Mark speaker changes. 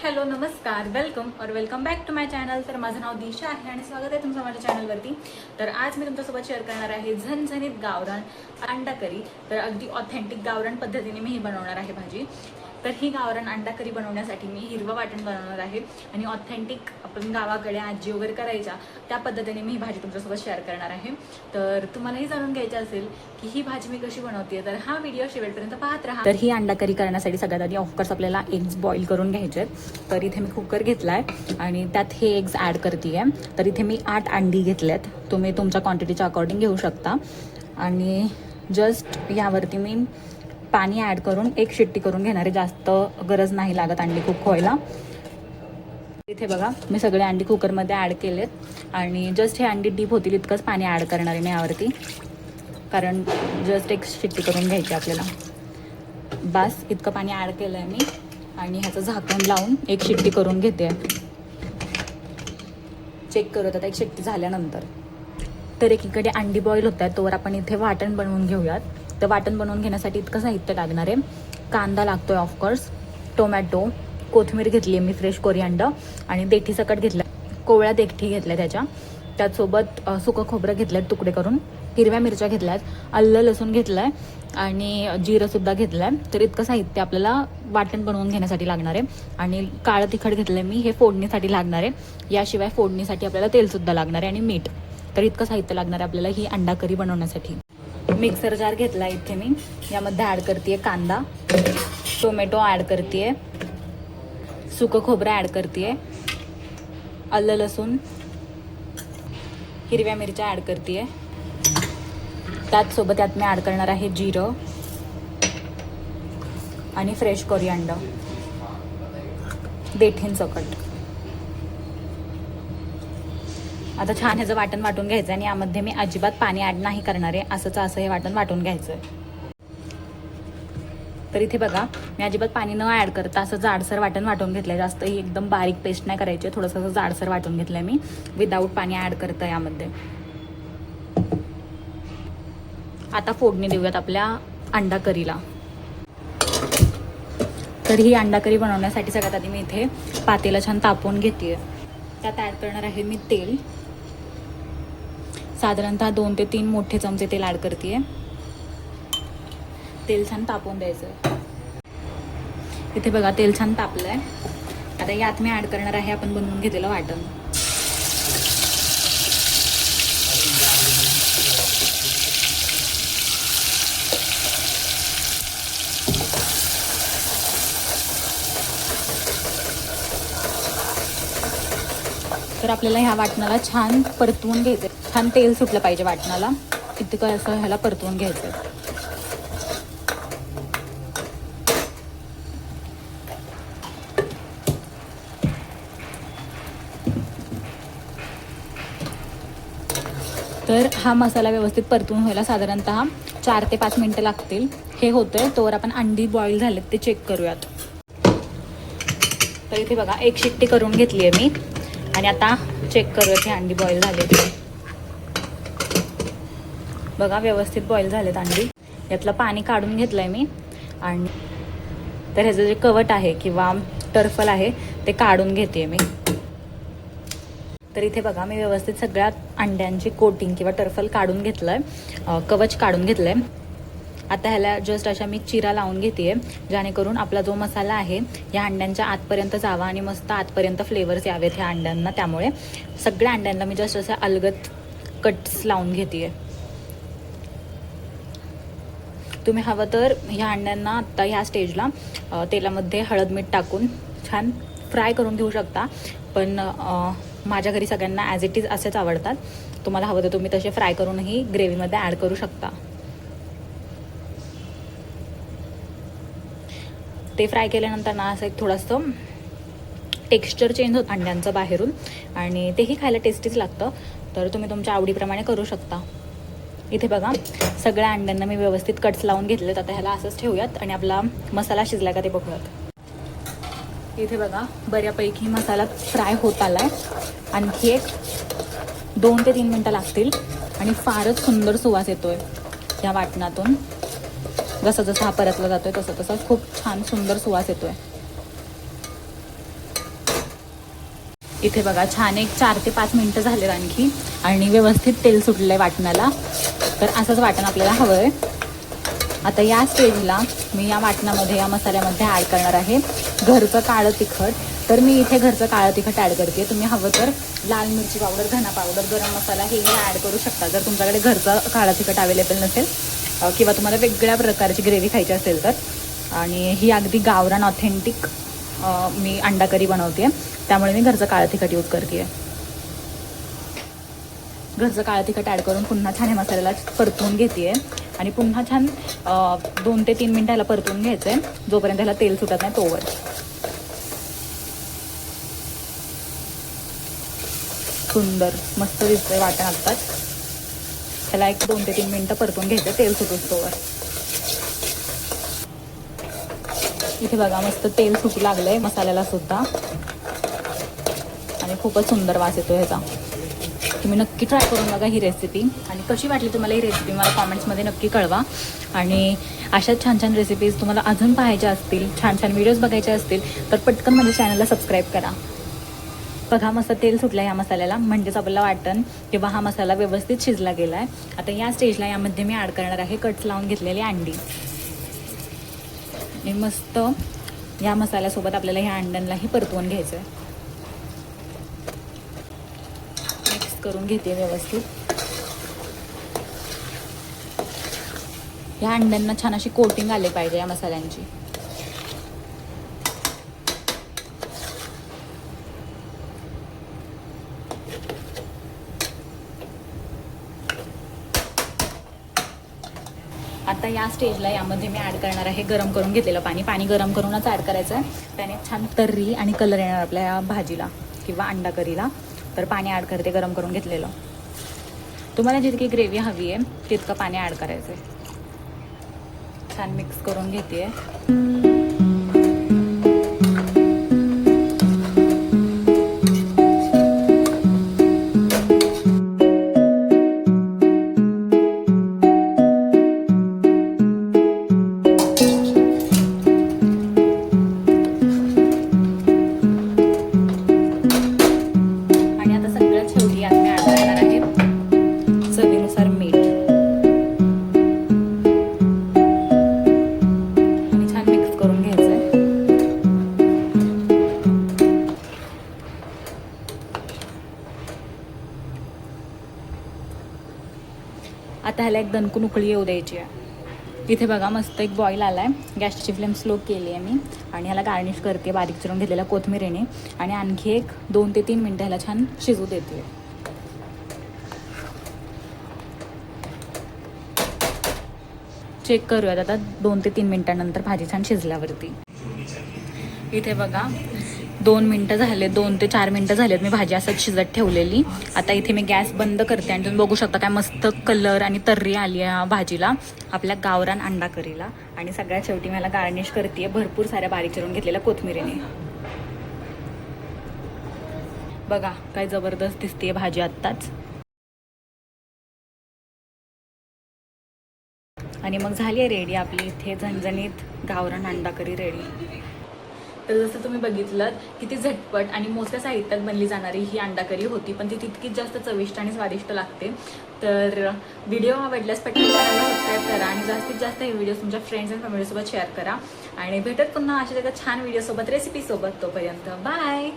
Speaker 1: Hello नमस्कार welcome back to my channel. तर माझं नाव दिशा आहे आणि स्वागत आहे तुमचं माझ्या चॅनलवरती। तर आज मी तुमच्यासोबत शेअर करणार आहे झणझणीत गावरान अंडा करी। तर अगदी ऑथेंटिक गावरान पद्धतीने मी ही बनवणार आहे भाजी। तर ही गावरान अंडा करी बनवण्यासाठी मी हिरवं वाटण बनवणार आहे आणि ऑथेंटिक आपण गावाकडे आजी वगैरे करायच्या त्या पद्धतीने मी ही भाजी तुमच्यासोबत शेअर करणार आहे। तर तुम्हालाही जाणून घ्यायचं असेल की ही भाजी मी कशी बनवते तर हा व्हिडिओ शेवटपर्यंत पाहत राहा। तर ही अंडा करी करण्यासाठी सगळ्यात आधी ऑफकोर्स आपल्याला एग्स बॉईल करून घ्यायचे। तर इथे मी कुकर घेतलाय आणि त्यात हे एग्स ॲड करते। तर इथे मी 8 अंडी घेतलेत, तुम्ही तुमच्या क्वांटिटीच्या अकॉर्डिंग घेऊ शकता। आणि जस्ट यावरती मी पाणी ॲड करून एक शिट्टी करून घेणार आहे, जास्त गरज नाही लागत अंडी कुक व्हायला। इथे बघा मी सगळे अंडी कुकरमध्ये ॲड केलेत आणि जस्ट हे अंडी डीप होतील इतकंच पाणी ॲड करणार आहे मी यावरती, कारण जस्ट एक शिट्टी करून घ्यायची आपल्याला। बस इतकं पाणी ॲड केलं आहे मी आणि ह्याचं झाकण लावून एक शिट्टी करून घेते। चेक करत आता एक शिट्टी झाल्यानंतर। तर एकीकडे अंडी बॉईल होत आहेत तोवर आपण इथे वाटण बनवून घेऊयात। तर वाटण बनवून घेण्यासाठी इतकं साहित्य लागणार आहे। कांदा लागतोय ऑफकोर्स, टोमॅटो, कोथिंबीर घेतली आहे मी फ्रेश कोरिअँडर आणि देठी सकट घेतल्या, कोवळ्या देठी घेतल्या त्याच्यासोबत सुकं खोबरं घेतलं आहे तुकडे करून, हिरव्या मिरच्या घेतल्यात, आलं लसूण घेतलं आहे आणि जिरंसुद्धा घेतलं आहे। तर इतकं साहित्य आपल्याला वाटण बनवून घेण्यासाठी लागणार आहे। आणि काळं तिखट घेतलं आहे मी, हे फोडणीसाठी लागणार आहे। याशिवाय फोडणीसाठी आपल्याला तेलसुद्धा लागणार आहे आणि मीठ। तर इतकं साहित्य लागणार आहे आपल्याला ही अंडा करी बनवण्यासाठी। मिक्सर जार घेतला आहे इथे मी, यामध्ये ॲड करते कांदा, टोमॅटो ॲड करते, सुकं खोबरं ॲड करते, आलं लसूण, हिरव्या मिरच्या ॲड करते। त्यात मी ॲड करणार आहे जिरं आणि फ्रेश कोरिअँडर देठींसकट। आता छान ह्याचं वाटण वाटून घ्यायचं आणि यामध्ये मी अजिबात पाणी ॲड नाही करणार आहे, असं हे वाटण वाटून घ्यायचं आहे। तर इथे बघा मी अजिबात पाणी न ॲड करता असं जाडसर वाटण वाटून घेतलं आहे। जास्त ही एकदम बारीक पेस्ट नाही करायची, थोडंसं असं जाडसर वाटून घेतलं आहे मी विदाऊट पाणी ॲड करतं यामध्ये। आता फोडणी देऊयात आपल्या अंडा करीला। तर ही अंडा करी बनवण्यासाठी सगळ्यात आधी मी इथे पातेलं छान तापवून घेते। त्यात ॲड करणार आहे मी तेल, साधारणतः 2 ते 3 मोठे चमचे तेल ॲड करते। तेल छान तापवून द्यायचं। इथे बघा तेल छान तापलं आहे। आता यात मी ॲड करणार आहे आपण बनवून घेतलेलं वाटण। तर आपल्याला ह्या वाटणाला छान परतवून घ्यायचं, छान तेल सुटलं पाहिजे वाटणाला, इतकं असं ह्याला परतवून घ्यायचं। तर हा मसाला व्यवस्थित परतून व्हायला साधारणतः 4 ते 5 मिनटं लागतील। हे होतंय तोवर आपण अंडी बॉईल झालेत ते चेक करूयात। तर इथे बघा एक शिट्टी करून घेतली आहे मी आणि आता चेक करूयात हे अंडी बॉईल झाले। बघा व्यवस्थित बॉईल झालेत अंडी, यातलं पाणी काढून घेतलं आहे मी। आणि तर ह्याचं जे कवट आहे किंवा टर्फल आहे ते काढून घेते मी। तर इथे बघा मी व्यवस्थित सगळ्या अंड्यांची कोटिंग किंवा टर्फल काढून घेतलं आहे, कवच काढून घेतलं आहे। आता ह्याला जस्ट अशा मी चिरा लावून घेते, जेणेकरून आपला जो मसाला आहे या अंड्यांच्या आतपर्यंत जावा आणि मस्त आतपर्यंत फ्लेवर्स यावेत ह्या अंड्यांना। त्यामुळे सगळ्या अंड्यांना मी जस्ट अशा अलगद कट्स लावून घेते। तुम्ही हवं तर ह्या अंड्यांना आत्ता ह्या स्टेजला तेलामध्ये हळद मीठ टाकून छान फ्राय करून घेऊ शकता, पण माझ्या घरी सगळ्यांना ॲज इट इज असेच आवडतात। तुम्हाला हवं तर तुम्ही तसे फ्राय करूनही ग्रेव्हीमध्ये ॲड करू शकता। ते फ्राय केल्यानंतर ना असं एक थोडंसं टेक्स्चर चेंज होतं अंड्यांचं बाहेरून आणि तेही खायला टेस्टीच लागतं। तर तुम्ही तुमच्या आवडीप्रमाणे करू शकता। इथे बघा सगळ्या अंड्यांना मी व्यवस्थित कट्स लावून घेतलेत। आता ह्याला असंच ठेवूयात आणि आपला मसाला शिजला का ते बघूयात। इथे बघा बऱ्यापैकी मसाला फ्राय होत आला आहे, आणखी एक 2 ते 3 मिनटं लागतील आणि फारच सुंदर सुवास येतोय या वाटणातून। जसं हा परतला जातोय तसं खूप छान सुंदर सुवास येतोय। इथे बघा छान एक 4 ते 5 मिनटं झाले आणखी आणि व्यवस्थित तेल सुटलं आहे वाटणाला. तर असंच वाटण आपल्याला हवं आहे. आता या स्टेजला मी या वाटणामध्ये या मसाल्यामध्ये ॲड करणार आहे घरचं काळं तिखट. तर मी इथे घरचं काळं तिखट ॲड करते. तुम्ही हवं तर लाल मिरची पावडर, धना पावडर, गरम मसाला हेही ॲड करू शकता जर तुमच्याकडे घरचं काळं तिखट अवेलेबल नसेल किंवा तुम्हाला वेगळ्या प्रकारची ग्रेव्ही खायची असेल तर. आणि ही अगदी गावरान ऑथेंटिक मी अंडा करी बनवते त्यामुळे मी घरचं काळं तिखट यूज करते. घरचं काळं तिखट ॲड करून पुन्हा छान हे मसाल्याला परतवून घेते आणि पुन्हा छान 2 ते 3 मिनटं ह्याला परतवून घ्यायचं आहे जोपर्यंत ह्याला तेल सुटत नाही तोवर. सुंदर मस्त दिसतंय वाटण आत्ताच. ह्याला एक 2 ते 3 मिनटं परतवून घ्यायचं तेल सुटूस तोवर. इथे बघा मस्त तेल सुटू लागलंय मसाल्याला सुद्धा आणि खूपच सुंदर वास येतो ह्याचा. तुम्ही नक्की ट्राय करून बघा ही रेसिपी आणि कशी वाटली तुम्हाला ही रेसिपी मला कॉमेंट्समध्ये नक्की कळवा. आणि अशाच छान छान रेसिपीज तुम्हाला अजून पाहायच्या असतील, छान छान व्हिडिओज बघायचे असतील तर पटकन माझ्या चॅनलला सबस्क्राईब करा. बघा मस्त तेल सुटलं या मसाल्याला म्हणजेच आपल्याला वाटण किंवा हा मसाला व्यवस्थित शिजला गेला आहे. आता या स्टेजला यामध्ये मी ॲड करणार आहे कट्स लावून घेतलेली अंडी. आणि मस्त या मसाल्यासोबत आपल्याला ह्या अंड्यांनाही परतवून घ्यायचं आहे. मिक्स करून घेते व्यवस्थित. या अंड्यांना छान अशी कोटिंग आली पाहिजे या मसाल्यांची. आता या स्टेजला यामध्ये मी ॲड करणार आहे गरम करून घेतलेलं पाणी. पाणी गरम करूनच ॲड करायचं आहे त्याने छान तर्री आणि कलर येणार आपल्या या भाजीला किंवा अंडा करीला. तर पाणी ॲड करते गरम करून घेतलेलं. तुम्हाला जितकी ग्रेव्ही हवी आहे तितकं पाणी ॲड करायचं आहे. छान मिक्स करून घेते. आता ह्याला एक दणकून उकळी येऊ द्यायची आहे. इथे बघा मस्त एक बॉईल आला आहे. गॅसची फ्लेम स्लो केली आहे मी आणि ह्याला गार्निश करते बारीक चिरून घेतलेल्या कोथिंबीरीने आणि आणखी एक 2 ते 3 मिनटं ह्याला छान शिजू देते. चेक करूयात आता 2 ते 3 मिनटानंतर भाजी छान शिजल्यावरती. इथे बघा 2 मिनटं झाले, 2 ते 4 मिनटं झालेत मी भाजी असंच शिजत ठेवलेली. आता इथे मी गॅस बंद करते आणि तुम्ही बघू शकता काय मस्त कलर आणि तर्री आली आहे भाजीला आपल्या गावरान अंडा करीला. आणि सगळ्यात शेवटी मला गार्निश करते भरपूर साऱ्या बारीक चिरून घेतलेल्या कोथिंबीरीने. बघा काय जबरदस्त दिसते भाजी आत्ताच. आणि मग झाली आहे रेडी आपली इथे झणझणीत गावरान अंडा करी रेडी. तर जसं तुम्ही बघितलं किती झटपट आणि मोठ्या साहित्यात बनली जाणारी ही अंडा करी होती पण ती तितकीच जास्त चविष्ट आणि स्वादिष्ट लागते. तर व्हिडिओ आवडल्यास पटकन चॅनलला सबस्क्राईब करा आणि जास्तीत जास्त हे व्हिडिओ तुमच्या फ्रेंड्स अँड फॅमिलीसोबत शेअर करा. आणि भेटत पुन्हा अशा छान व्हिडिओसोबत रेसिपीसोबत. तोपर्यंत बाय.